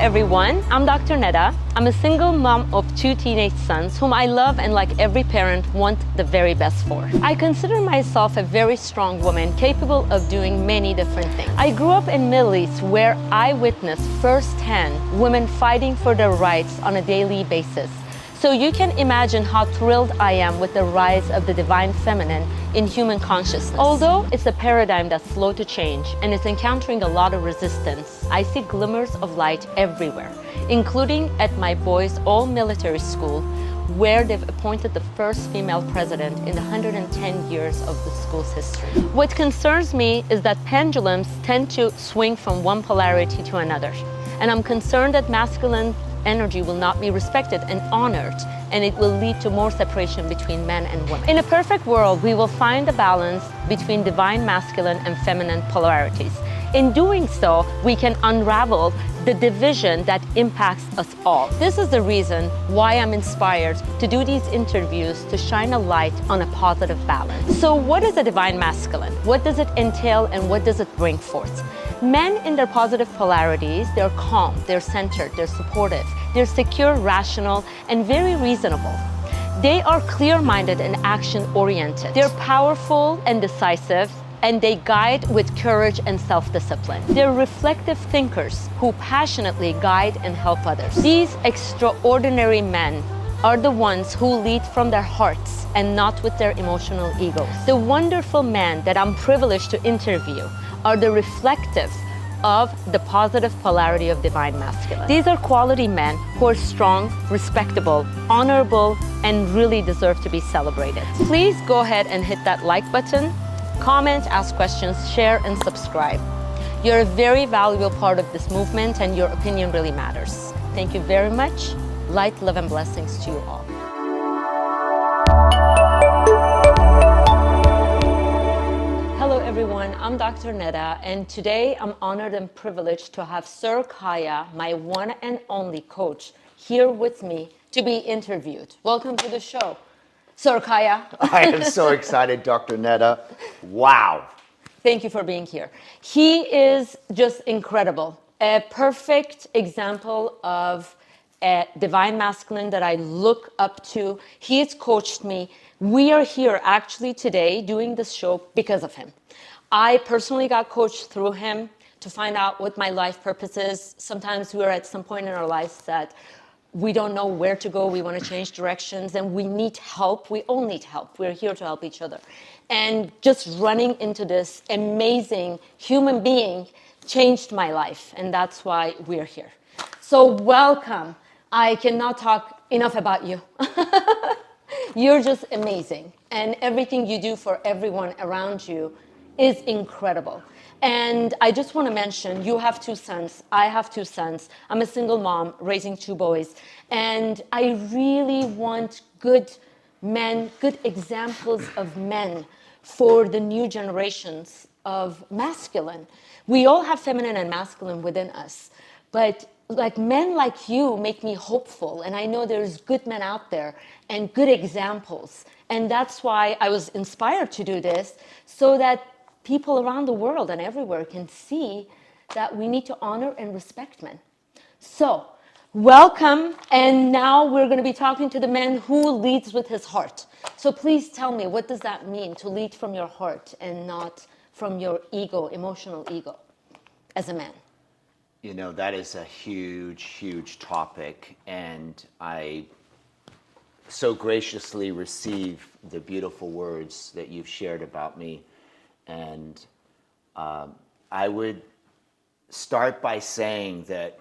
everyone, I'm Dr. Neda. I'm a single mom of 2 teenage sons whom I love and, like every parent, want the very best for. I consider myself a very strong woman capable of doing many different things. I grew up in Middle East where I witnessed firsthand women fighting for their rights on a daily basis. So you can imagine how thrilled I am with the rise of the divine feminine in human consciousness. Although it's a paradigm that's slow to change and it's encountering a lot of resistance, I see glimmers of light everywhere, including at my boys' all-military school, where they've appointed the first female president in the 110 years of the school's history. What concerns me is that pendulums tend to swing from one polarity to another, and I'm concerned that masculine energy will not be respected and honored, and it will lead to more separation between men and women. In a perfect world, we will find a balance between divine masculine and feminine polarities. In doing so, we can unravel the division that impacts us all. This is the reason why I'm inspired to do these interviews, to shine a light on a positive balance. So what is a divine masculine? What does it entail and what does it bring forth? Men in their positive polarities, they're calm, they're centered, they're supportive, they're secure, rational, and very reasonable. They are clear-minded and action-oriented. They're powerful and decisive, and they guide with courage and self-discipline. They're reflective thinkers who passionately guide and help others. These extraordinary men are the ones who lead from their hearts and not with their emotional egos. The wonderful men that I'm privileged to interview are the reflective of the positive polarity of divine masculine. These are quality men who are strong, respectable, honorable, and really deserve to be celebrated. Please go ahead and hit that like button, comment, ask questions, share, and subscribe. You're a very valuable part of this movement, and your opinion really matters. Thank you very much. Light, love, and blessings to you all. Hello everyone, I'm Dr. Neda, and today I'm honored and privileged to have Sir Kaya, my one and only coach, here with me to be interviewed. Welcome to the show, Sir Kaya. I am so excited, Dr. Neda. Wow. Thank you for being here. He is just incredible, a perfect example of a divine masculine that I look up to. He has coached me. We are here actually today doing this show because of him. I personally got coached through him to find out what my life purpose is. Sometimes we're at some point in our lives that we don't know where to go. We want to change directions and we need help. We all need help. We're here to help each other. And just running into this amazing human being changed my life. And that's why we're here. So welcome. I cannot talk enough about you. You're just amazing. And everything you do for everyone around you is incredible. And I just want to mention, you have 2 sons. I have 2 sons. I'm a single mom raising 2 boys. And I really want good men, good examples of men for the new generations of masculine. We all have feminine and masculine within us. But like men like you make me hopeful, and I know there's good men out there and good examples, and that's why I was inspired to do this, so that people around the world and everywhere can see that we need to honor and respect men. So welcome, and now we're going to be talking to the man who leads with his heart. So please tell me, what does that mean to lead from your heart and not from your ego, emotional ego, as a man? You know, that is a huge, huge topic, and I so graciously receive the beautiful words that you've shared about me. And I would start by saying that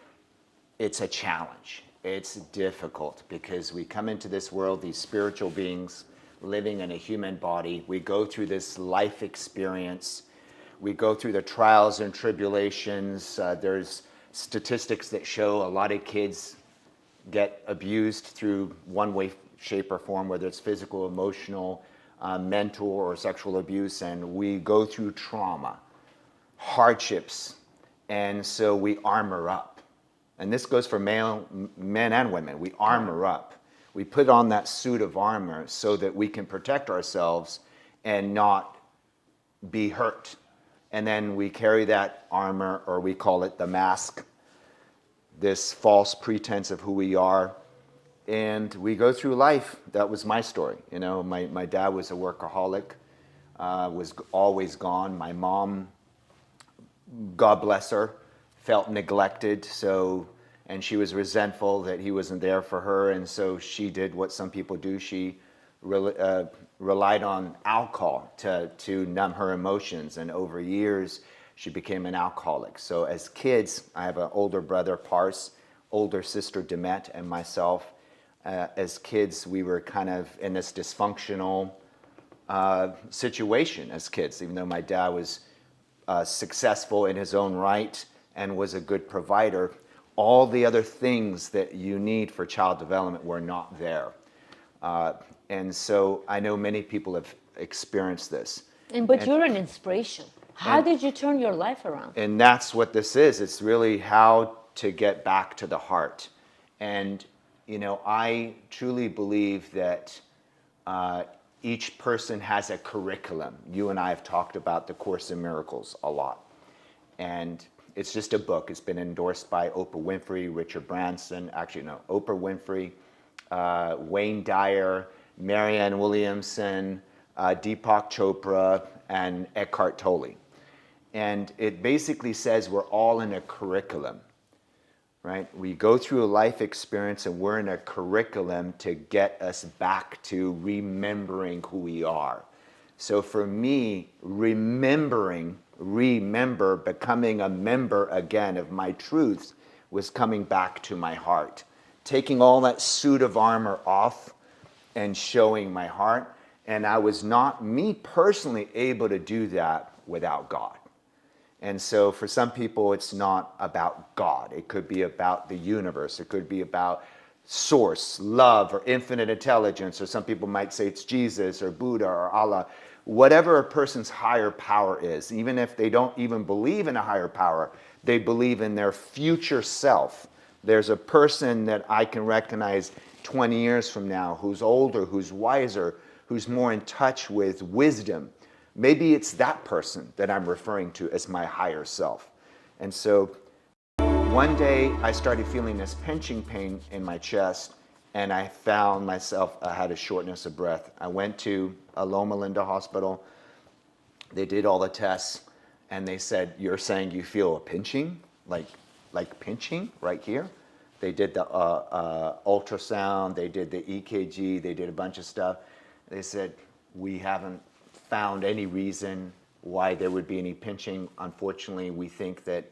it's a challenge. It's difficult because we come into this world, these spiritual beings living in a human body. We go through this life experience. We go through the trials and tribulations. There's statistics that show a lot of kids get abused through one way, shape, or form, whether it's physical, emotional, mental, or sexual abuse, and we go through trauma, hardships, and so we armor up. And this goes for men and women. We armor up. We put on that suit of armor so that we can protect ourselves and not be hurt. And then we carry that armor, or we call it the mask, this false pretense of who we are. And we go through life. That was my story. You know, my dad was a workaholic, was always gone. My mom, God bless her, felt neglected. So, and she was resentful that he wasn't there for her. And so she did what some people do. She relied on alcohol to numb her emotions. And over years, she became an alcoholic. So as kids, I have an older brother, Pars, older sister, Demet, and myself. As kids, we were kind of in this dysfunctional situation as kids, even though my dad was successful in his own right and was a good provider. All the other things that you need for child development were not there. And so I know many people have experienced this. But you're an inspiration. How did you turn your life around? And that's what this is. It's really how to get back to the heart. And you know, I truly believe that each person has a curriculum. You and I have talked about the Course in Miracles a lot. And it's just a book. It's been endorsed by Oprah Winfrey, Richard Branson, actually no, Oprah Winfrey, Wayne Dyer, Marianne Williamson, Deepak Chopra, and Eckhart Tolle. And it basically says we're all in a curriculum. Right? We go through a life experience and we're in a curriculum to get us back to remembering who we are. So for me, becoming a member again of my truth was coming back to my heart. Taking all that suit of armor off and showing my heart. And I was not, me personally, able to do that without God. And so for some people, it's not about God. It could be about the universe. It could be about source, love, or infinite intelligence. Or some people might say it's Jesus or Buddha or Allah. Whatever a person's higher power is, even if they don't even believe in a higher power, they believe in their future self. There's a person that I can recognize 20 years from now who's older, who's wiser, who's more in touch with wisdom. Maybe it's that person that I'm referring to as my higher self. And so one day I started feeling this pinching pain in my chest, and I found myself, I had a shortness of breath. I went to Loma Linda Hospital. They did all the tests, and they said, "You're saying you feel a pinching, like pinching right here?" They did the ultrasound, they did the EKG, they did a bunch of stuff. They said, "We haven't found any reason why there would be any pinching. Unfortunately, we think that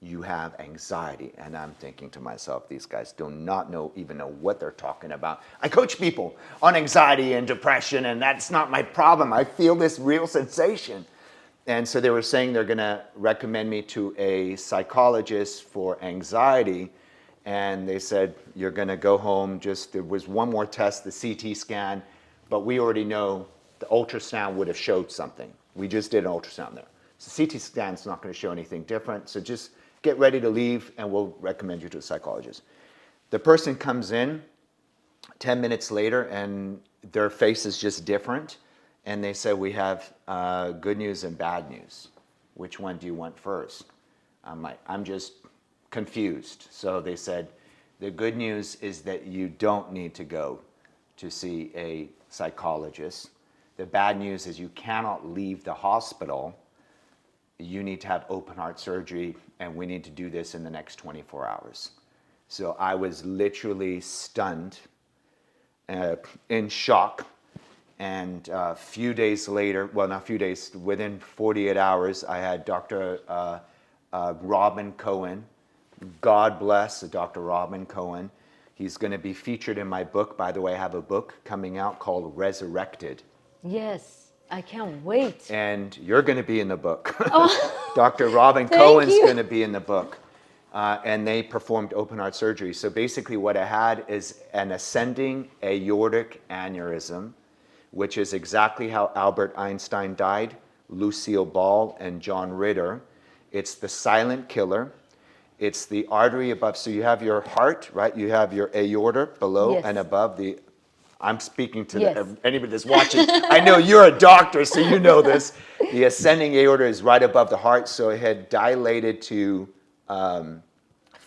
you have anxiety." And I'm thinking to myself, these guys do not even know what they're talking about. I coach people on anxiety and depression, and that's not my problem. I feel this real sensation. And so they were saying they're going to recommend me to a psychologist for anxiety. And they said, "You're going to go home. There was one more test, the CT scan, but we already know the ultrasound would have showed something. We just did an ultrasound there. So CT scan's not going to show anything different. So just get ready to leave and we'll recommend you to a psychologist." The person comes in 10 minutes later and their face is just different. And they said, "We have good news and bad news. Which one do you want first?" I'm just confused. So they said, "The good news is that you don't need to go to see a psychologist. The bad news is you cannot leave the hospital. You need to have open heart surgery, and we need to do this in the next 24 hours. So I was literally stunned, in shock. And a few days later, well, not a few days, within 48 hours, I had Dr. Robin Cohen. God bless Dr. Robin Cohen. He's going to be featured in my book. By the way, I have a book coming out called Resurrected. Yes, I can't wait. And you're going to be in the book. Dr. Robin Cohen's going to be in the book. And they performed open heart surgery. So basically what I had is an ascending aortic aneurysm, which is exactly how Albert Einstein died, Lucille Ball, and John Ritter. It's the silent killer. It's the artery above. So you have your heart, right? You have your aorta below, yes, and above the. I'm speaking to, yes, anybody that's watching. I know you're a doctor, so you know this. The ascending aorta is right above the heart, so it had dilated to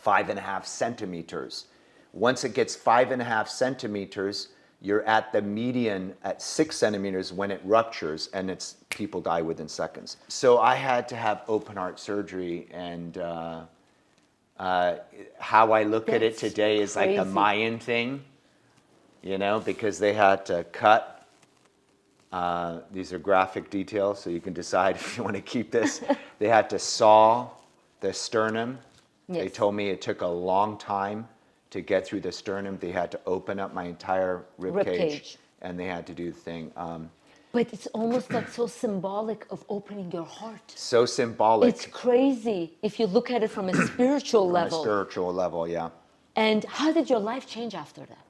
5.5 centimeters. Once it gets 5.5 centimeters, you're at the median at 6 centimeters when it ruptures, and people die within seconds. So I had to have open heart surgery, and how I look at it today is like a Mayan thing, you know, because they had to cut. These are graphic details, so you can decide if you want to keep this. They had to saw the sternum. They told me it took a long time to get through the sternum. They had to open up my entire rib cage, and they had to do the thing. But it's almost like so symbolic of opening your heart. So symbolic. It's crazy if you look at it from a spiritual level. From a spiritual level, yeah. And how did your life change after that?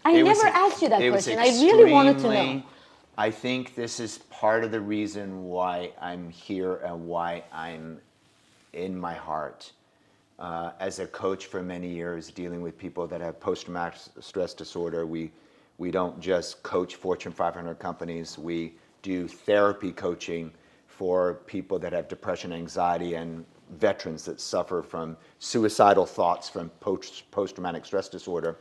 I never asked you that question. I really wanted to know. I think this is part of the reason why I'm here and why I'm in my heart. As a coach for many years, dealing with people that have post-traumatic stress disorder, we don't just coach Fortune 500 companies. We do therapy coaching for people that have depression, anxiety, and veterans that suffer from suicidal thoughts from post-traumatic stress disorder.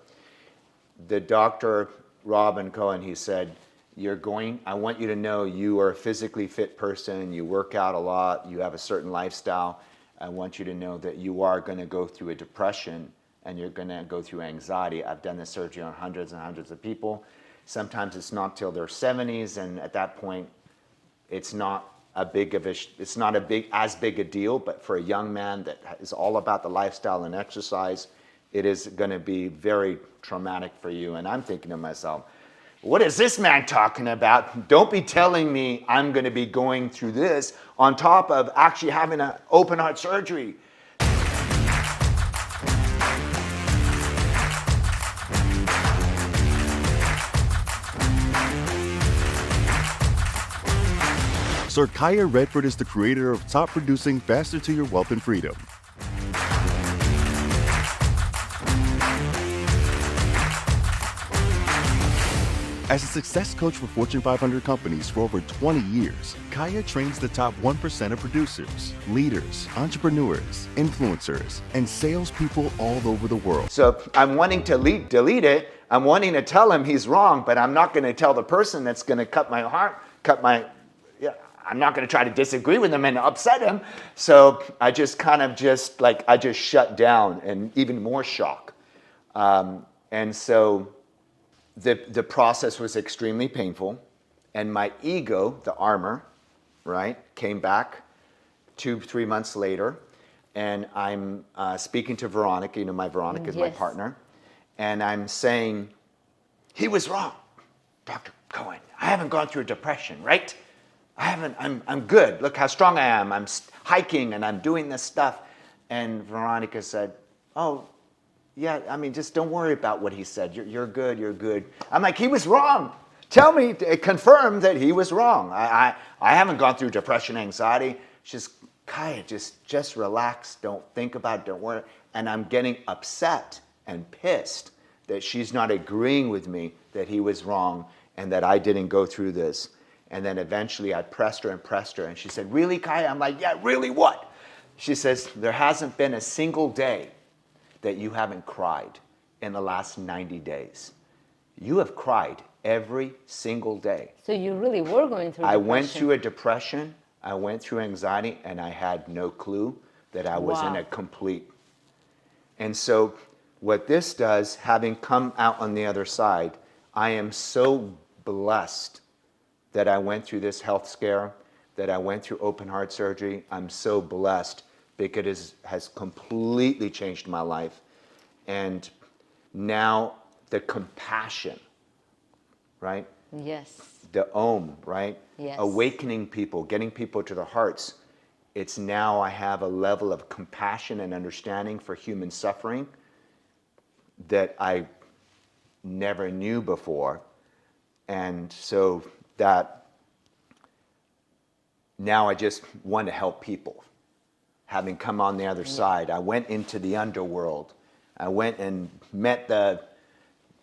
The Dr. Robin Cohen, he said, I want you to know you are a physically fit person, you work out a lot, you have a certain lifestyle. I want you to know that you are going to go through a depression and you're going to go through anxiety. I've done this surgery on hundreds and hundreds of people. Sometimes it's not till their 70s, and at that point, it's not as big a deal. But for a young man that is all about the lifestyle and exercise, it is going to be very traumatic for you. And I'm thinking to myself, what is this man talking about? Don't be telling me I'm going to be going through this on top of actually having an open heart surgery. Sir Kaya Redford is the creator of top producing Faster to Your Wealth and Freedom. As a success coach for Fortune 500 companies for over 20 years, Kaya trains the top 1% of producers, leaders, entrepreneurs, influencers, and salespeople all over the world. So I'm wanting to delete it. I'm wanting to tell him he's wrong, but I'm not going to tell the person that's going to cut my heart, I'm not going to try to disagree with him and upset him. So I just I just shut down, and even more shock. And so the process was extremely painful, and my ego, the armor, right, came back 2-3 months later, and I'm speaking to Veronica. You know, Veronica is my partner, and I'm saying, he was wrong, Dr. Cohen. I haven't gone through a depression, right? I'm good. Look how strong I am. I'm hiking and I'm doing this stuff. And Veronica said, oh, yeah, I mean, just don't worry about what he said. You're good, you're good. I'm like, he was wrong. Tell me, confirm that he was wrong. I haven't gone through depression, anxiety. She's, Kaya, just relax. Don't think about it, don't worry. And I'm getting upset and pissed that she's not agreeing with me that he was wrong and that I didn't go through this. And then eventually I pressed her, and she said, really, Kaya? I'm like, yeah, really what? She says, there hasn't been a single day that you haven't cried in the last 90 days. You have cried every single day. So you really were going through depression. I went through a depression, I went through anxiety, and I had no clue that I was in a complete. And so what this does, having come out on the other side, I am so blessed that I went through this health scare, that I went through open heart surgery. I'm so blessed because it has completely changed my life. And now the compassion, right? Yes. The right? Yes. Awakening people, getting people to their hearts. It's now I have a level of compassion and understanding for human suffering that I never knew before. And so that now I just want to help people. Having come on the other side, I went into the underworld. I went and met the,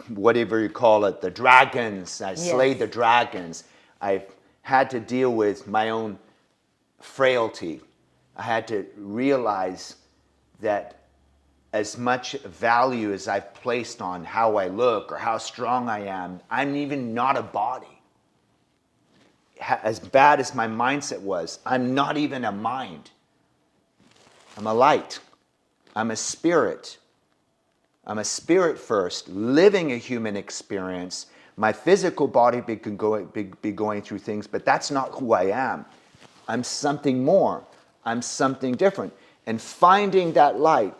whatever you call it, the dragons. I slayed the dragons. I had to deal with my own frailty. I had to realize that as much value as I've placed on how I look or how strong I am, I'm even not a body. As bad as my mindset was, I'm not even a mind. I'm a light. I'm a spirit. I'm a spirit first, living a human experience. My physical body be going through things, but that's not who I am. I'm something more. I'm something different. And finding that light,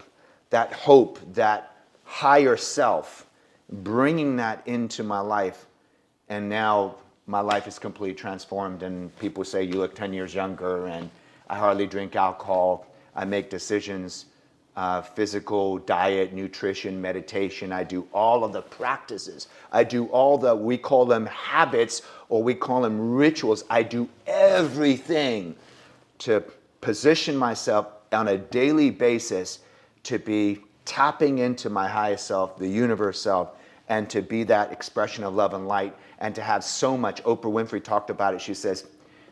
that hope, that higher self, bringing that into my life, and now my life is completely transformed, and people say you look 10 years younger, and I hardly drink alcohol. I make decisions, physical, diet, nutrition, meditation. I do all of the practices. I do all the, we call them habits, or we call them rituals. I do everything to position myself on a daily basis to be tapping into my highest self, the universe self, and to be that expression of love and light, and to have so much. Oprah Winfrey talked about it. She says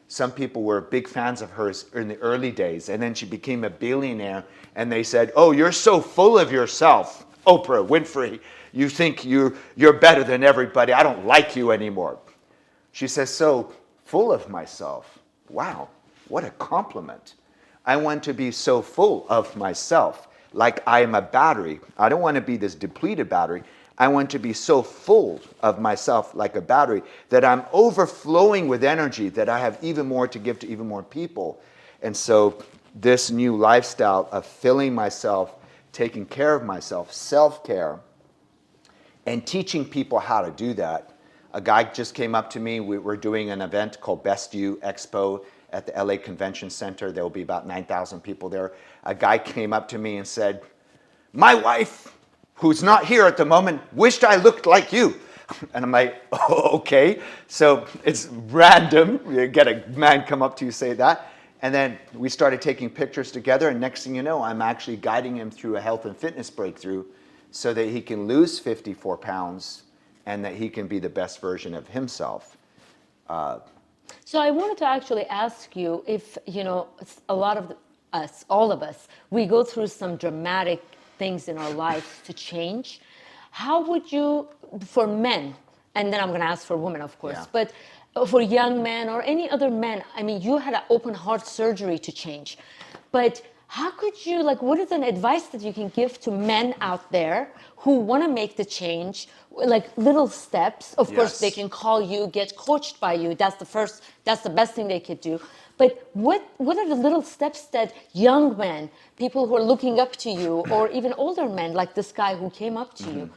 some people were big fans of hers in the early days, and then she became a billionaire, and they said, oh, you're so full of yourself, Oprah Winfrey. You think you're better than everybody. I don't like you anymore. She says, so full of myself. Wow, what a compliment. I want to be so full of myself, like I am a battery. I don't want to be this depleted battery. I want to be so full of myself like a battery that I'm overflowing with energy, that I have even more to give to even more people. And so this new lifestyle of filling myself, taking care of myself, self-care, and teaching people how to do that. A guy just came up to me. We're doing an event called Best You Expo at the LA Convention Center. There will be about 9,000 people there. A guy came up to me and said, my wife, who's not here at the moment, wished I looked like you. And I'm like, oh, okay. So it's random. You get a man come up to you say that. And then we started taking pictures together, and next thing you know, I'm actually guiding him through a health and fitness breakthrough so that he can lose 54 pounds and that he can be the best version of himself. So I wanted to actually ask you if, a lot of us, all of us, we go through some dramatic things in our lives to change. How would you, for men, and then I'm going to ask for women, of course, but for young men or any other men, I mean, you had an open heart surgery to change, but how could you, what is an advice that you can give to men out there who want to make the change, like little steps? Of course, they can call you, get coached by you. That's the best thing they could do. But what are the little steps that young men, people who are looking up to you, or even older men like this guy who came up to you,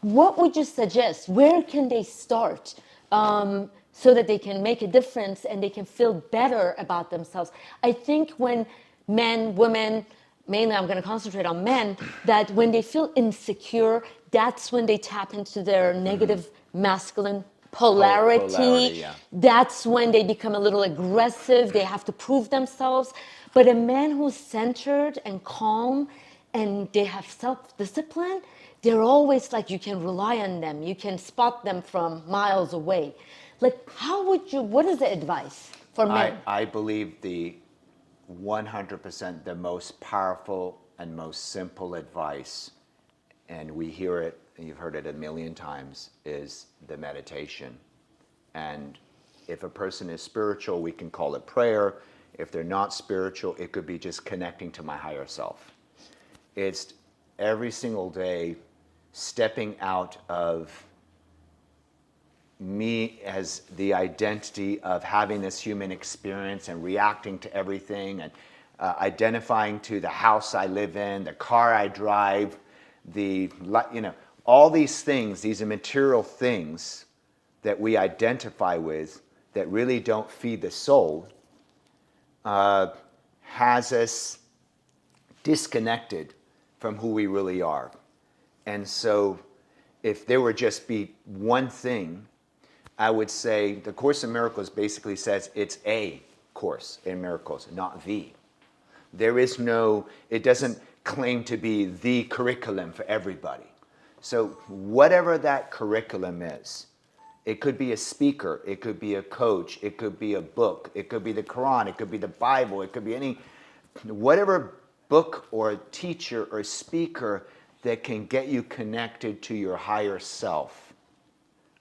what would you suggest? Where can they start so that they can make a difference and they can feel better about themselves? I think when men, women, mainly I'm going to concentrate on men, that when they feel insecure, that's when they tap into their negative masculine polarity. That's when they become a little aggressive. They have to prove themselves. But a man who's centered and calm and they have self-discipline, they're always like, you can rely on them. You can spot them from miles away. What is the advice for men? I believe the 100% the most powerful and most simple advice, and we hear it, and you've heard it a million times, is the meditation. And if a person is spiritual, we can call it prayer. If they're not spiritual, it could be just connecting to my higher self. It's every single day stepping out of me as the identity of having this human experience and reacting to everything, and identifying to the house I live in, the car I drive, all these things, these material things that we identify with that really don't feed the soul, has us disconnected from who we really are. And so if there would just be one thing, I would say the Course in Miracles basically says it's a Course in Miracles, not the. There is no, it doesn't claim to be the curriculum for everybody. So whatever that curriculum is, it could be a speaker, it could be a coach, it could be a book, it could be the Quran, it could be the Bible, it could be whatever book or a teacher or a speaker that can get you connected to your higher self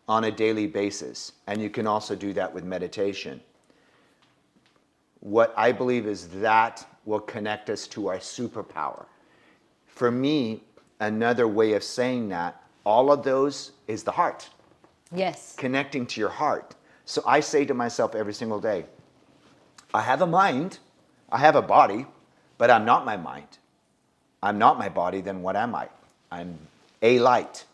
on a daily basis. And you can also do that with meditation. What I believe is that will connect us to our superpower. For me, another way of saying that, all of those is the heart. Yes. Connecting to your heart. So I say to myself every single day, I have a mind, I have a body, but I'm not my mind. I'm not my body, then what am I? I'm a light.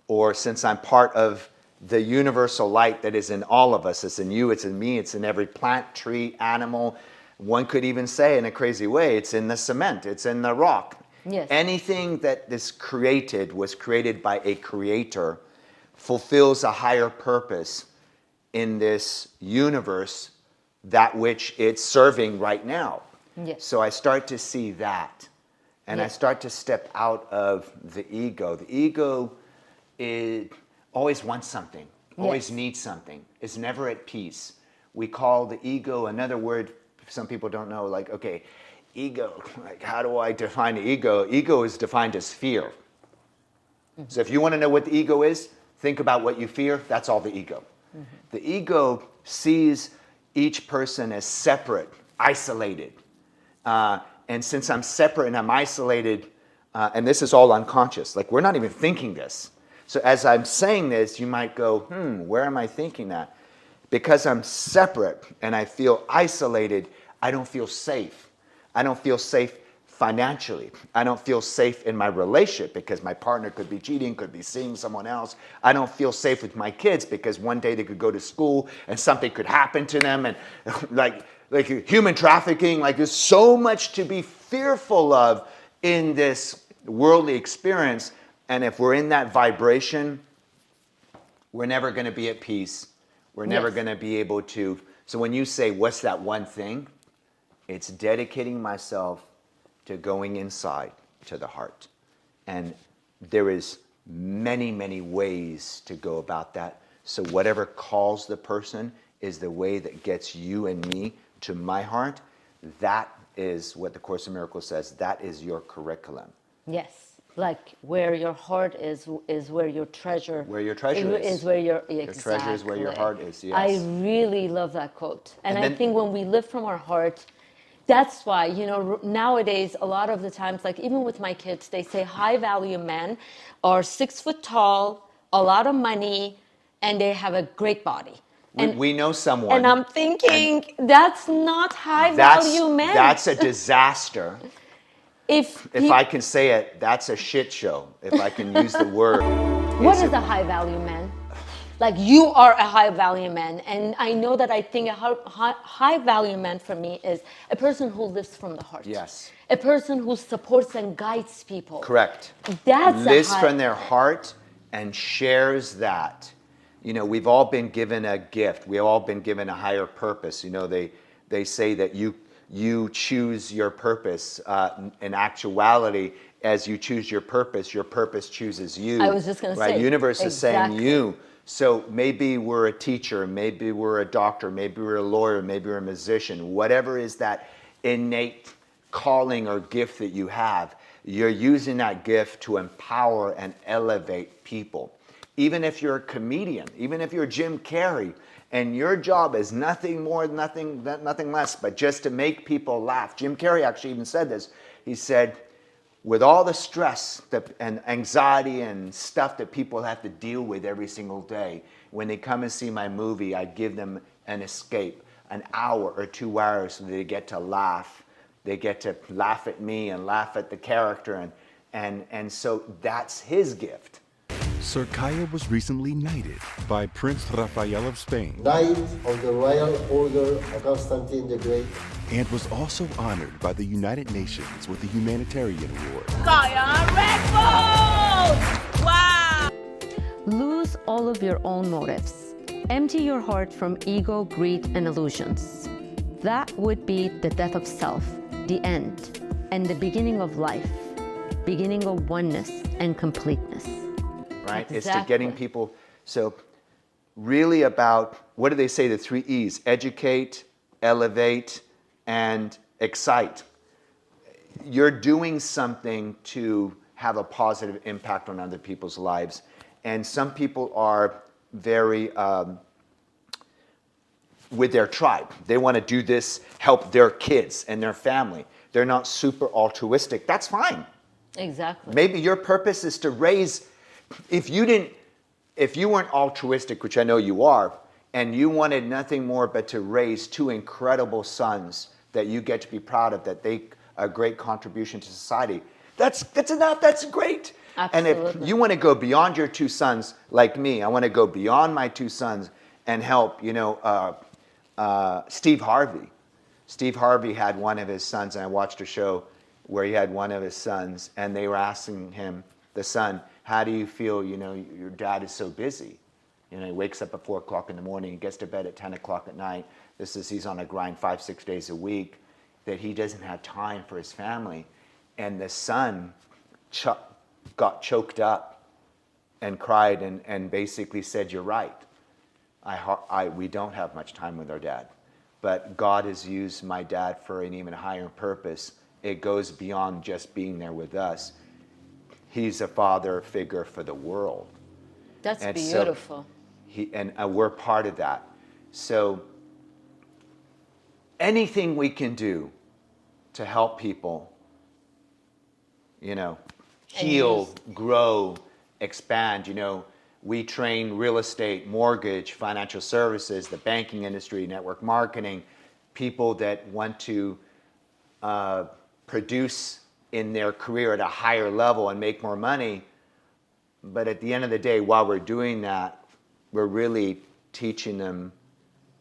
Or since I'm part of the universal light that is in all of us, it's in you, it's in me, it's in every plant, tree, animal. One could even say in a crazy way, it's in the cement, it's in the rock. Yes. Anything that is created was created by a creator, fulfills a higher purpose in this universe, that which it's serving right now. Yes. So I start to see that. And I start to step out of the ego. The ego always wants something, always needs something. It's never at peace. We call the ego, another word some people don't know, like, okay, ego, like how do I define the ego? Ego is defined as fear. Mm-hmm. So if you want to know what the ego is, think about what you fear, that's all the ego. Mm-hmm. The ego sees each person as separate, isolated. And since I'm separate and I'm isolated, and this is all unconscious, like we're not even thinking this. So as I'm saying this, you might go, where am I thinking that? Because I'm separate and I feel isolated, I don't feel safe. I don't feel safe financially. I don't feel safe in my relationship because my partner could be cheating, could be seeing someone else. I don't feel safe with my kids because one day they could go to school and something could happen to them, and like human trafficking, like there's so much to be fearful of in this worldly experience. And if we're in that vibration, we're never going to be at peace. We're never going to be able to. So when you say, what's that one thing? It's dedicating myself to going inside to the heart. And there is many, many ways to go about that. So whatever calls the person is the way that gets you and me to my heart. That is what the Course in Miracles says. That is your curriculum. Yes. Like where your heart is where your treasure. Where your treasure is where your treasure is where your heart is. Yes. I really love that quote, and I then, think when we live from our heart, that's why nowadays a lot of the times, like even with my kids, they say high value men are 6 foot tall, a lot of money, and they have a great body. We know someone, and I'm thinking that's not high value men. That's a disaster. If he, I can say it, that's a shit show, if I can use the word. What is a high value man? Like you are a high value man, and I know that I think a high value man for me is a person who lives from the heart. Yes. A person who supports and guides people. Correct. That's lives from their heart and shares that. You know, we've all been given a gift. We've all been given a higher purpose. You know, they say that you choose your purpose. In actuality, as you choose your purpose chooses you. I was just going to say. The universe is saying you. So maybe we're a teacher, maybe we're a doctor, maybe we're a lawyer, maybe we're a musician. Whatever is that innate calling or gift that you have, you're using that gift to empower and elevate people. Even if you're a comedian, even if you're Jim Carrey, and your job is nothing more, nothing less, but just to make people laugh. Jim Carrey actually even said this. He said, with all the stress and anxiety and stuff that people have to deal with every single day, when they come and see my movie, I give them an escape, an hour or 2 hours, so they get to laugh. They get to laugh at me and laugh at the character, and so that's his gift. Sir Kaya was recently knighted by Prince Rafael of Spain. Knight of the Royal Order of Constantine the Great. And was also honored by the United Nations with the Humanitarian Award. Kaya Redford! Wow! Lose all of your own motives. Empty your heart from ego, greed, and illusions. That would be the death of self, the end, and the beginning of life, beginning of oneness and completeness. Right? Exactly. It's to getting people, so really about, what do they say, the 3 E's? Educate, elevate, and excite. you're doing something to have a positive impact on other people's lives. And some people are very, with their tribe. They want to do this, help their kids and their family. They're not super altruistic. That's fine. Exactly. Maybe your purpose is to raise, if you weren't altruistic, which I know you are, and you wanted nothing more but to raise two incredible sons that you get to be proud of, that they a great contribution to society, that's enough. That's great. Absolutely. And if you want to go beyond your two sons, like me, I want to go beyond my two sons and help, Steve Harvey. Steve Harvey had one of his sons, and I watched a show where he had one of his sons, and they were asking him, the son, how do you feel, your dad is so busy? He wakes up at 4 o'clock in the morning, he gets to bed at 10 o'clock at night. He's on a grind 5-6 days a week, that he doesn't have time for his family. And the son got choked up and cried and basically said, you're right. We don't have much time with our dad. But God has used my dad for an even higher purpose. It goes beyond just being there with us. He's a father figure for the world. That's And beautiful. So we're part of that. So anything we can do to help people, heal, grow, expand. We train real estate, mortgage, financial services, the banking industry, network marketing, people that want to produce in their career at a higher level and make more money. But at the end of the day, while we're doing that, we're really teaching them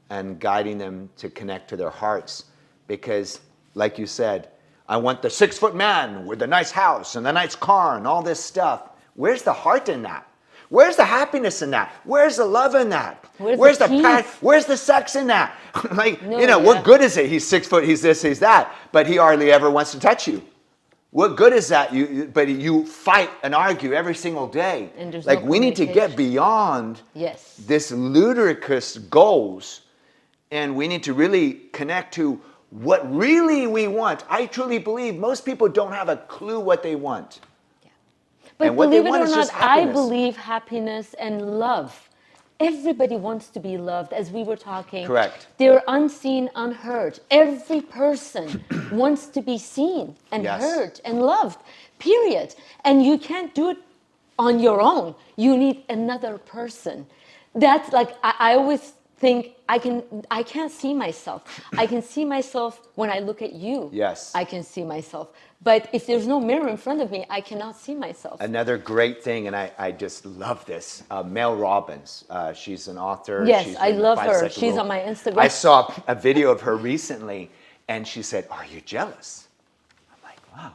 and guiding them to connect to their hearts. Because, like you said, I want the 6-foot man with the nice house and the nice car and all this stuff. Where's the heart in that? Where's the happiness in that? Where's the love in that? Where's the peace? Where's the sex in that? No, what good is it? He's 6 foot, he's this, he's that, but he hardly ever wants to touch you. What good is that? But you fight and argue every single day. And there's like no we need to get communication. beyond Yes. this ludicrous goals, and we need to really connect to what really we want. I truly believe most people don't have a clue what they want. But And what they believe it want or is just not, I happiness. believe happiness and love. Everybody wants to be loved, as we were talking. Correct. They're unseen, unheard. Every person wants to be seen and Yes. heard and loved, period. And you can't do it on your own. You need another person. That's like, I always think I can't see myself. I can see myself when I look at you. Yes. I can see myself. But if there's no mirror in front of me, I cannot see myself. Another great thing, and I just love this, Mel Robbins. She's an author. Yes, She's I written love 5 her. Second She's Rule. on my Instagram. I saw a video of her recently, and she said, are you jealous? I'm like, wow.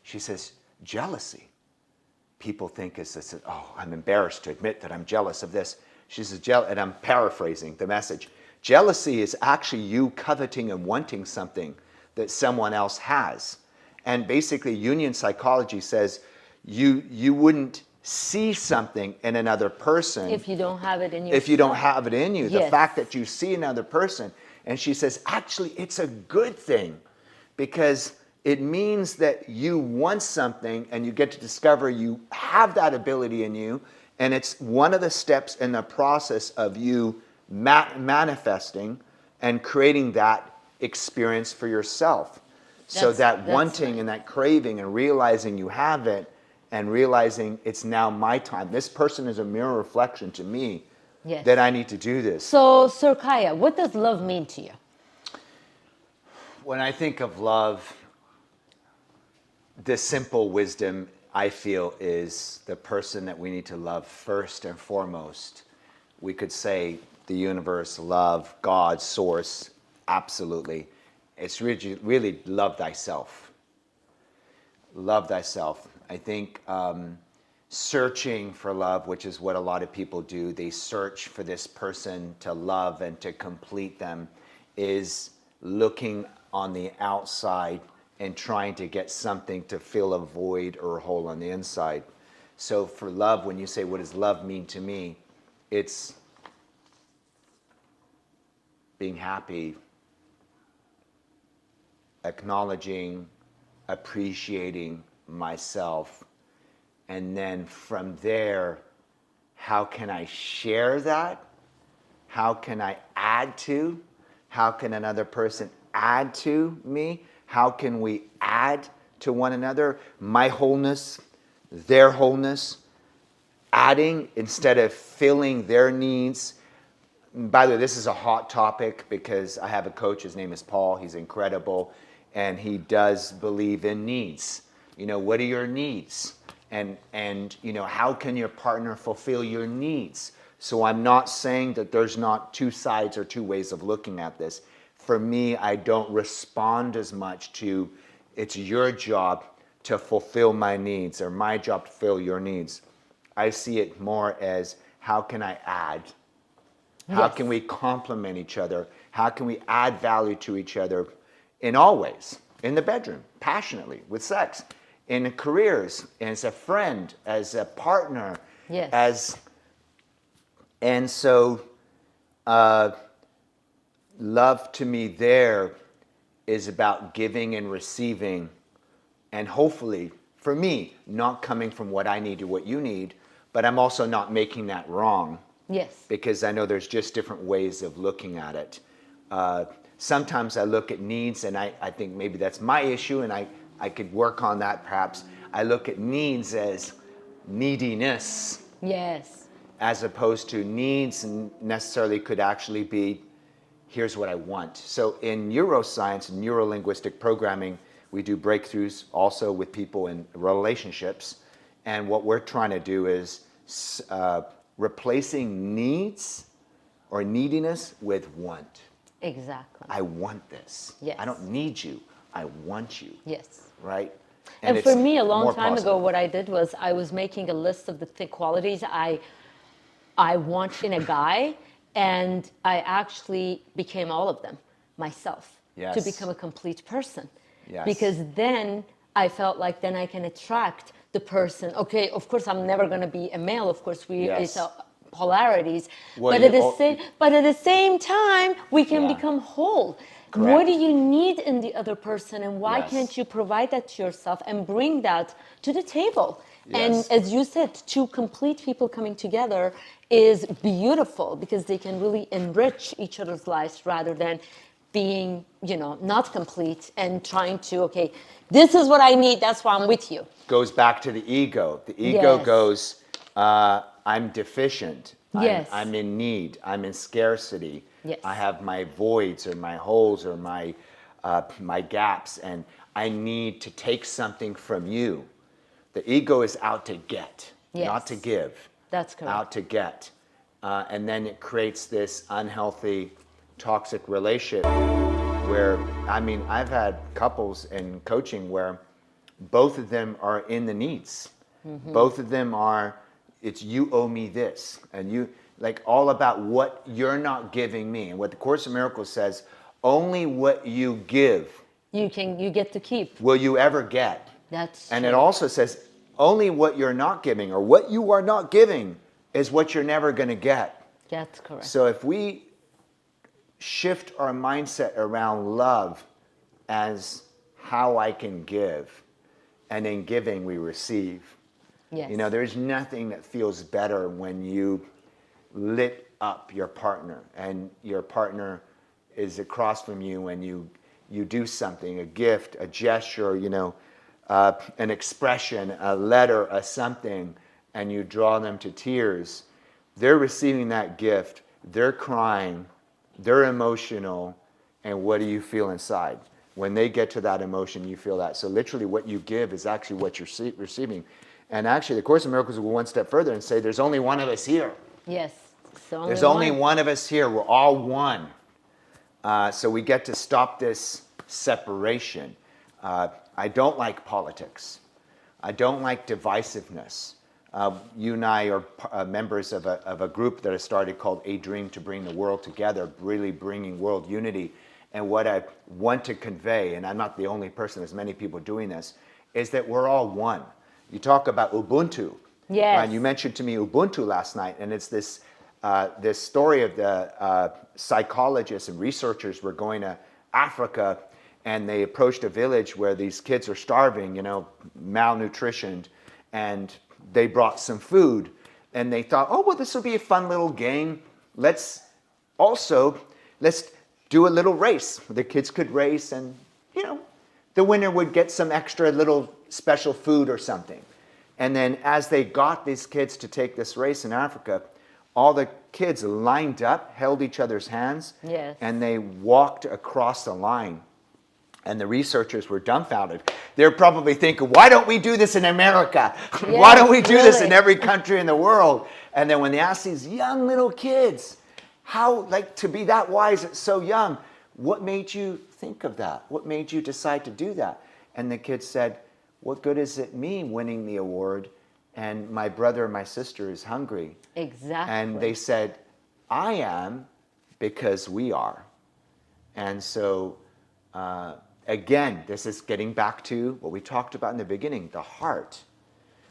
She says, jealousy. People think it's this, oh, I'm embarrassed to admit that I'm jealous of this. She says, and I'm paraphrasing the message. Jealousy is actually you coveting and wanting something that someone else has. And basically, Jungian psychology says you wouldn't see something in another person If you don't have it in yourself. if you don't have it in you. The Yes. fact that you see another person. And she says, actually, it's a good thing because it means that you want something and you get to discover you have that ability in you. And it's one of the steps in the process of you manifesting and creating that experience for yourself. So that wanting right. and that craving and realizing you have it and realizing it's now my time. This person is a mirror reflection to me Yes. that I need to do this. So, Sir Kaya, what does love mean to you? When I think of love, the simple wisdom I feel is the person that we need to love first and foremost. We could say the universe, love, God, source, absolutely. It's really love thyself. Love thyself. I think searching for love, which is what a lot of people do, they search for this person to love and to complete them, is looking on the outside and trying to get something to fill a void or a hole on the inside. So for love, when you say, what does love mean to me? It's being happy, acknowledging appreciating myself. And then from there, how can I share that? How can I add to? How can another person add to me? How can we add to one another? My wholeness, their wholeness, adding instead of filling their needs. By the way, this is a hot topic because I have a coach, his name is Paul, he's incredible, and he does believe in needs. You know, what are your needs? And you know, how can your partner fulfill your needs? So I'm not saying that there's not two sides or two ways of looking at this. For me, I don't respond as much to it's your job to fulfill my needs or my job to fulfill your needs. I see it more as how can I add? How can we complement each other? How can we add value to each other in all ways? In the bedroom, passionately, with sex, in careers, as a friend, as a partner, and so love to me there is about giving and receiving, and hopefully, for me, not coming from what I need to what you need, but I'm also not making that wrong. Yes. Because I know there's just different ways of looking at it. Sometimes I look at needs, and I think maybe that's my issue, and I could work on that perhaps. I look at needs as neediness. Yes. As opposed to needs necessarily could actually be, here's what I want. So in neuroscience, neuro-linguistic programming, we do breakthroughs also with people in relationships. And what we're trying to do is replacing needs or neediness with want. Exactly. I want this. Yes. I don't need you. I want you. Yes. Right? And for me, a long time possible. ago, what I did was I was making a list of the qualities I want in a guy, and I actually became all of them myself to become a complete person. Yes. Because then I felt like then I can attract the person. Okay, of course, I'm never going to be a male. Of course, it's polarities. Well, but at the same time, we can become whole. Correct. What do you need in the other person, and why can't you provide that to yourself and bring that to the table? Yes. And as you said, two complete people coming together is beautiful because they can really enrich each other's lives rather than being, not complete and trying to, okay, this is what I need, that's why I'm with you. Goes back to the ego. The ego goes, I'm deficient. Yes. I'm in need. I'm in scarcity. Yes. I have my voids or my holes or my gaps, and I need to take something from you. The ego is out to get, not to give. That's correct. Out to get. And then it creates this unhealthy, toxic relationship where, I've had couples in coaching where both of them are in the needs. Mm-hmm. Both of them are, it's you owe me this. And you, like all about what you're not giving me. And what the Course in Miracles says, only what you give you get to keep. Will you ever get. And true. It also says, only what you're not giving or what you are not giving is what you're never going to get. That's correct. So if we shift our mindset around love as how I can give, and in giving we receive. Yes. There's nothing that feels better when you lit up your partner and your partner is across from you and you do something, a gift, a gesture, an expression, a letter, a something, and you draw them to tears. They're receiving that gift, they're crying, they're emotional, and what do you feel inside? When they get to that emotion, you feel that. So literally what you give is actually what you're receiving. And actually, the Course in Miracles will go one step further and say, there's only one of us here. Yes. There's only one of us here. We're all one. So we get to stop this separation. I don't like politics. I don't like divisiveness. You and I are members of a group that I started called A Dream to Bring the World Together, really bringing world unity. And what I want to convey, and I'm not the only person, there's many people doing this, is that we're all one. You talk about Ubuntu. Yes. Right? You mentioned to me Ubuntu last night, and it's this story of the psychologists and researchers were going to Africa, and they approached a village where these kids are starving, malnutritioned, and they brought some food, and they thought, oh, well, this will be a fun little game. Let's do a little race. The kids could race, and, the winner would get some extra little special food or something. And then as they got these kids to take this race in Africa, all the kids lined up, held each other's hands, Yes. and they walked across the line. And the researchers were dumbfounded. They're probably thinking, why don't we do this in America? Why don't we do this in every country in the world? And then when they asked these young little kids, how, to be that wise at so young, what made you think of that? What made you decide to do that? And the kids said, what good is it me winning the award and my brother or my sister is hungry? Exactly. And they said, I am because we are. And so, again, this is getting back to what we talked about in the beginning, the heart.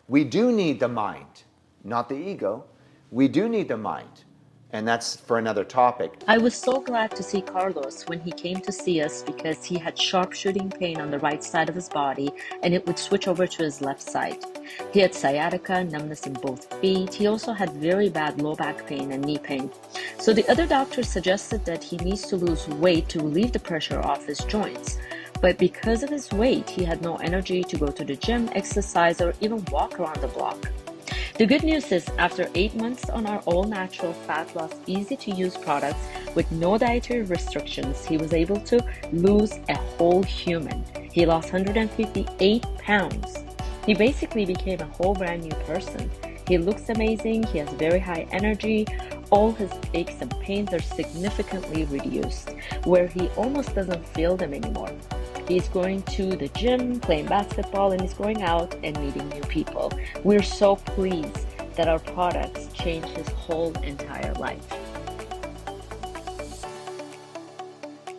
We do need the mind, not the ego. We do need the mind. And that's for another topic. I was so glad to see Carlos when he came to see us because he had sharp shooting pain on the right side of his body and it would switch over to his left side. He had sciatica, numbness in both feet. He also had very bad low back pain and knee pain. So the other doctors suggested that he needs to lose weight to relieve the pressure off his joints. But because of his weight, he had no energy to go to the gym, exercise, or even walk around the block. The good news is, after 8 months on our all-natural, fat-loss, easy-to-use products with no dietary restrictions, he was able to lose a whole human. He lost 158 pounds. He basically became a whole brand new person. He looks amazing, he has very high energy, all his aches and pains are significantly reduced, where he almost doesn't feel them anymore. He's going to the gym, playing basketball, and he's going out and meeting new people. We're so pleased that our products changed his whole entire life.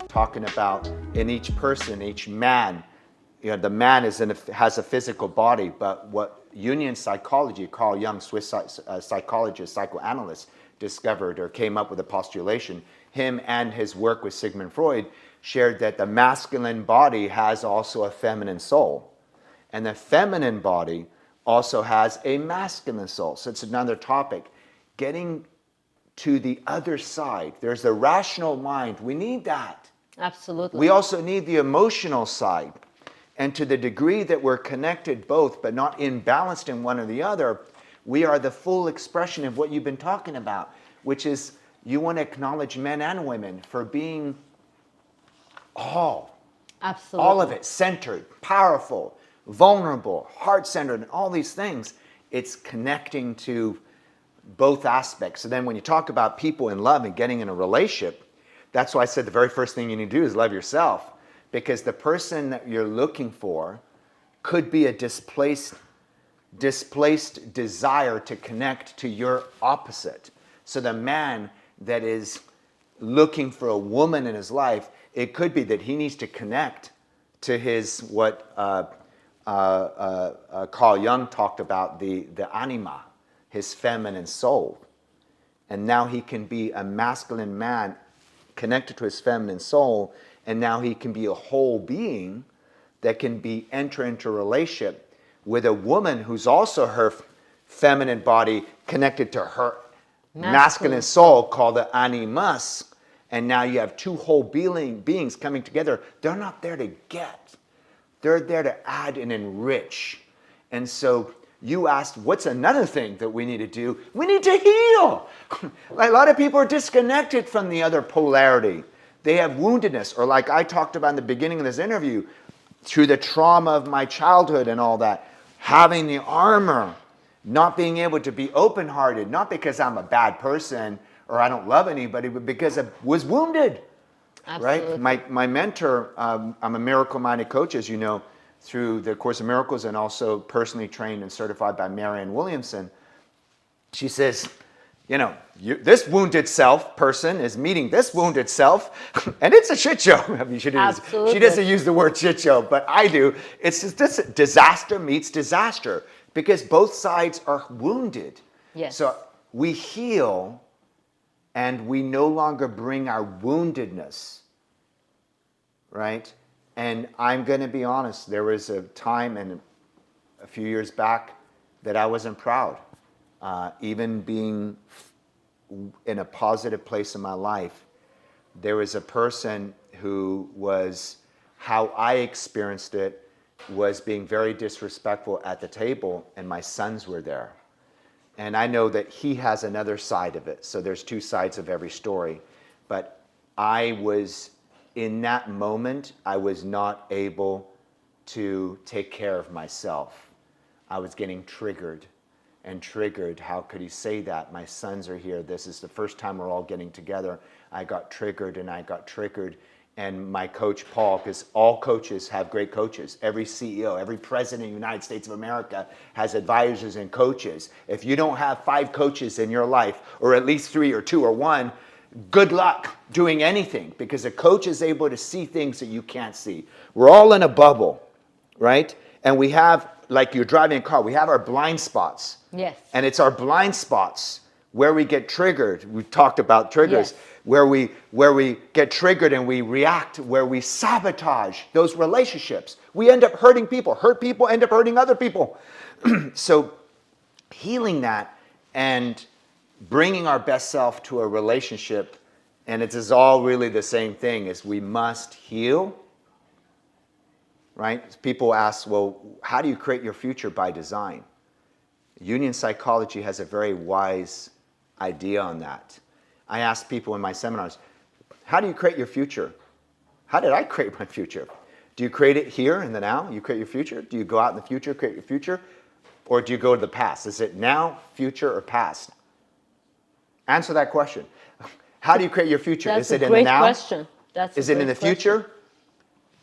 Talking about in each person, each man, the man has a physical body, but what Jungian psychology, Carl Jung, Swiss psychologist, psychoanalyst, discovered or came up with a postulation, him and his work with Sigmund Freud, shared that the masculine body has also a feminine soul. And the feminine body also has a masculine soul. So it's another topic. Getting to the other side. There's the rational mind. We need that. Absolutely. We also need the emotional side. And to the degree that we're connected both, but not imbalanced in one or the other, we are the full expression of what you've been talking about, which is you want to acknowledge men and women for being Absolutely. all of it, centered, powerful, vulnerable, heart-centered, and all these things. It's connecting to both aspects. So then when you talk about people in love and getting in a relationship, that's why I said the very first thing you need to do is love yourself, because the person that you're looking for could be a displaced desire to connect to your opposite. So the man that is looking for a woman in his life, it could be that he needs to connect to his, what Carl Jung talked about, the anima, his feminine soul. And now he can be a masculine man connected to his feminine soul, and now he can be a whole being that can enter into a relationship with a woman who's also her feminine body connected to her masculine soul, called the animus. And now you have two whole beings coming together. They're not there to get. They're there to add and enrich. And so you asked, what's another thing that we need to do? We need to heal. A lot of people are disconnected from the other polarity. They have woundedness, or like I talked about in the beginning of this interview, through the trauma of my childhood and all that, having the armor, not being able to be open-hearted, not because I'm a bad person or I don't love anybody, but because I was wounded. Absolutely. Right? My mentor, I'm a miracle-minded coach, as you know, through the Course of Miracles, and also personally trained and certified by Marianne Williamson. She says, this wounded self person is meeting this wounded self, and it's a shit show. I mean, she doesn't use the word shit show, but I do. It's just this disaster meets disaster, because both sides are wounded. Yes. So we heal, and we no longer bring our woundedness, right, And I'm going to be honest, there was a time and a few years back that I wasn't proud. Even being in a positive place in my life, there was a person who was, how I experienced it, was being very disrespectful at the table, and my sons were there. And I know that he has another side of it, so there's two sides of every story. But I was, in that moment, I was not able to take care of myself. I was getting triggered and triggered. How could he say that? My sons are here. This is the first time we're all getting together. I got triggered and I got triggered. And my coach, Paul, because all coaches have great coaches. Every CEO, every president of the United States of America has advisors and coaches. If you don't have 5 coaches in your life, or at least 3 or 2 or 1, good luck doing anything, because a coach is able to see things that you can't see. We're all in a bubble, right? And we have, like you're driving a car, we have our blind spots. Yes. And it's our blind spots where we get triggered. We've talked about triggers. Yes. Where we get triggered and we react, where we sabotage those relationships. We end up hurting people. Hurt people end up hurting other people. So healing that and bringing our best self to a relationship, and it is all really the same thing, is we must heal, right? People ask, well, how do you create your future by design? Union psychology has a very wise idea on that. I ask people in my seminars, how do you create your future? How did I create my future? Do you create it here in the now? You create your future? Do you go out in the future, create your future? Or do you go to the past? Is it now, future, or past? Answer that question. How do you create your future? That's is it a in the great now? question. That's is it in the future?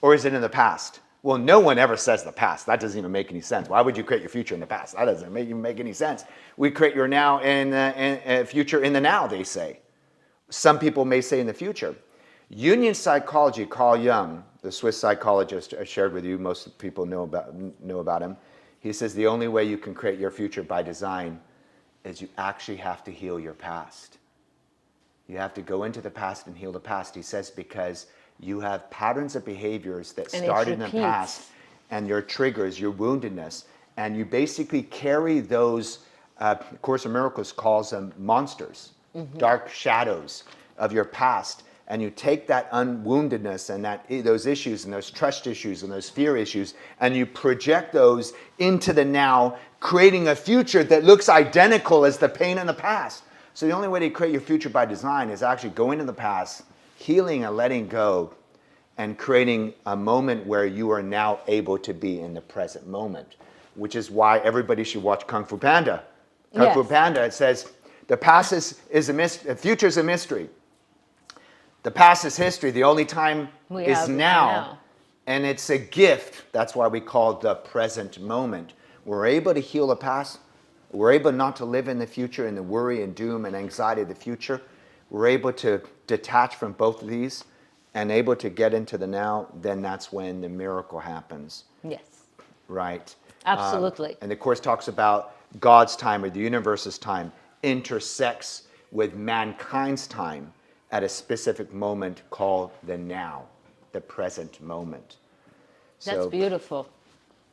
Or is it in the past? Well, no one ever says the past. That doesn't even make any sense. Why would you create your future in the past? That doesn't even make any sense. We create your now and future in the now, they say. Some people may say in the future. Union psychology, Carl Jung, the Swiss psychologist I shared with you, most people know about him. He says the only way you can create your future by design is you actually have to heal your past. You have to go into the past and heal the past. He says because you have patterns of behaviors that started in the past, and your triggers, your woundedness, and you basically carry those, Course in Miracles calls them monsters, dark shadows of your past, and you take that unwoundedness and those issues and those trust issues and those fear issues, and you project those into the now, creating a future that looks identical as the pain in the past. So the only way to create your future by design is actually going to the past, healing and letting go, and creating a moment where you are now able to be in the present moment, which is why everybody should watch Kung Fu Panda. Kung Fu Panda, it says, the past is a mystery, the future is a mystery. The past is history. The only time is now. And it's a gift. That's why we call it the present moment. We're able to heal the past. We're able not to live in the future in the worry and doom and anxiety of the future. We're able to detach from both of these and able to get into the now. Then that's when the miracle happens. Yes. Right. Absolutely. And the Course talks about God's time, or the universe's time, intersects with mankind's time at a specific moment called the now, the present moment. That's beautiful.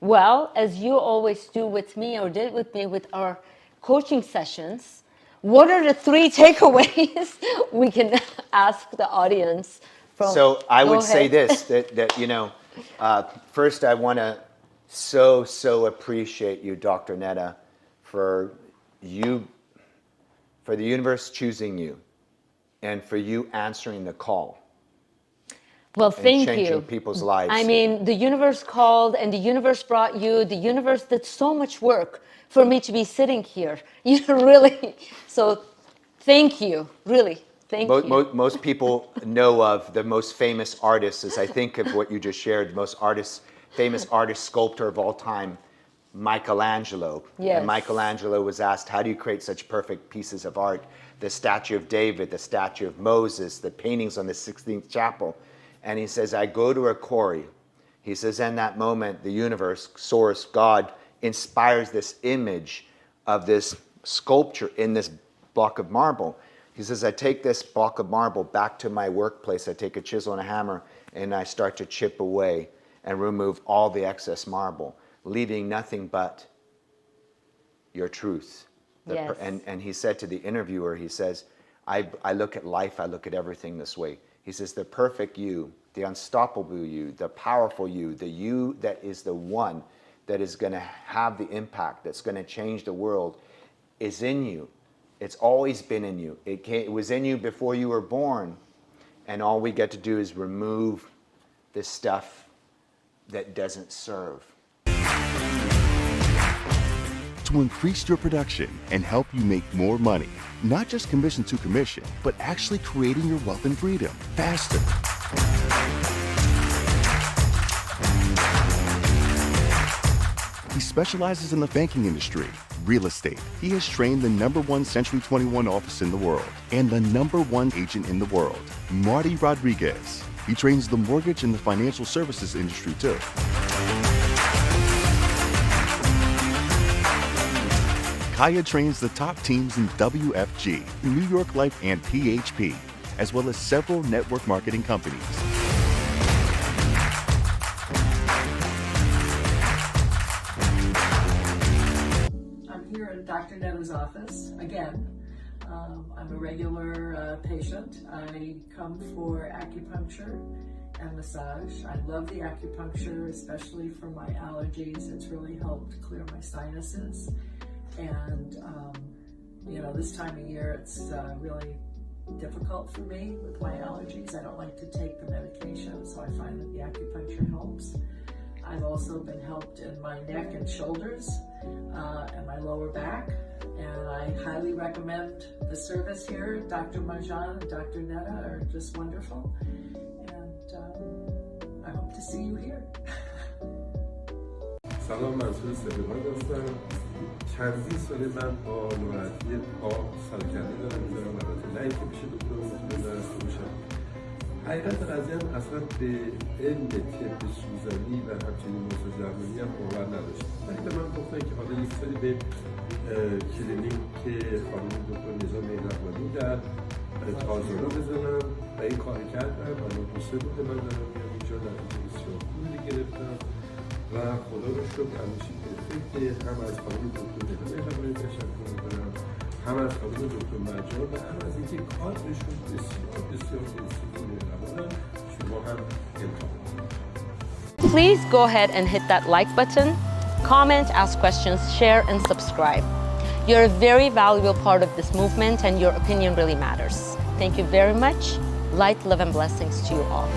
Well, as you always do with me, or did with me with our coaching sessions, what are the 3 takeaways we can ask the audience from? So I would say this, that you know, first I want to so appreciate you, Dr. Neda, for the universe choosing you, and for you answering the call. Well, thank you. Changing people's lives. I mean, the universe called, and the universe brought you. The universe did so much work for me to be sitting here. You really. So, thank you. Really, thank you. Most people know of the most famous artists, as I think of what you just shared. The most famous artist, sculptor of all time, Michelangelo. Yes. And Michelangelo was asked, how do you create such perfect pieces of art? The statue of David, the statue of Moses, the paintings on the 16th chapel. And he says, I go to a quarry. He says, in that moment, the universe, source, God, inspires this image of this sculpture in this block of marble. He says, I take this block of marble back to my workplace. I take a chisel and a hammer, and I start to chip away and remove all the excess marble, leaving nothing but your truth. Yes. And he said to the interviewer, he says, I look at life, I look at everything this way. He says, the perfect you, the unstoppable you, the powerful you, the you that is the one that is going to have the impact, that's going to change the world, is in you. It's always been in you. It was in you before you were born. And all we get to do is remove the stuff that doesn't serve. To increase your production and help you make more money, not just commission to commission, but actually creating your wealth and freedom faster. He specializes in the banking industry, real estate. He has trained the #1 Century 21 office in the world and the #1 agent in the world, Marty Rodriguez. He trains the mortgage and the financial services industry too. Kaya trains the top teams in WFG, New York Life, and PHP, as well as several network marketing companies. I'm here at Dr. Neda's office again. I'm a regular patient. I come for acupuncture and massage. I love the acupuncture, especially for my allergies. It's really helped clear my sinuses. And, you know, this time of year, it's really difficult for me with my allergies. I don't like to take the medication, so I find that the acupuncture helps. I've also been helped in my neck and shoulders and my lower back. And I highly recommend the service here. Dr. Marjan and Dr. Neda are just wonderful. And I hope to see you here. سلام، منصور سلیمان هستم. چندین ساله من با ناراحتی پا سالکنی دارم میذارم، البته نه اینکه پیش دکتر مطمئن نرسته باشم. حقیقت قضیه هم اصلا به علم طب سوزنی و همچنین ماساژ درمانی هم باور نداشتم. ولی به من گفتن که حالا یک سری به کلینیک که خانم دکتر ندا مهربانی در تازه‌رو بزنم و این کار کردم. حالا 2-3 روز من دارم میام اینجا، نتیجه بسیار خوبی گرفتم و خدا رو شکر همیشه که هم از خانم دکتر ندا مهربانی تشکر می‌کنم، هم از خانم دکتر مرجان و هم از اینکه کارشون بسیار بسیار مهربانه. شما هم امتحان. Please go ahead and hit that like button, comment, ask questions, share, and subscribe. You're a very valuable part of this movement, and your opinion really matters. Thank you very much. Light, love, and blessings to you all.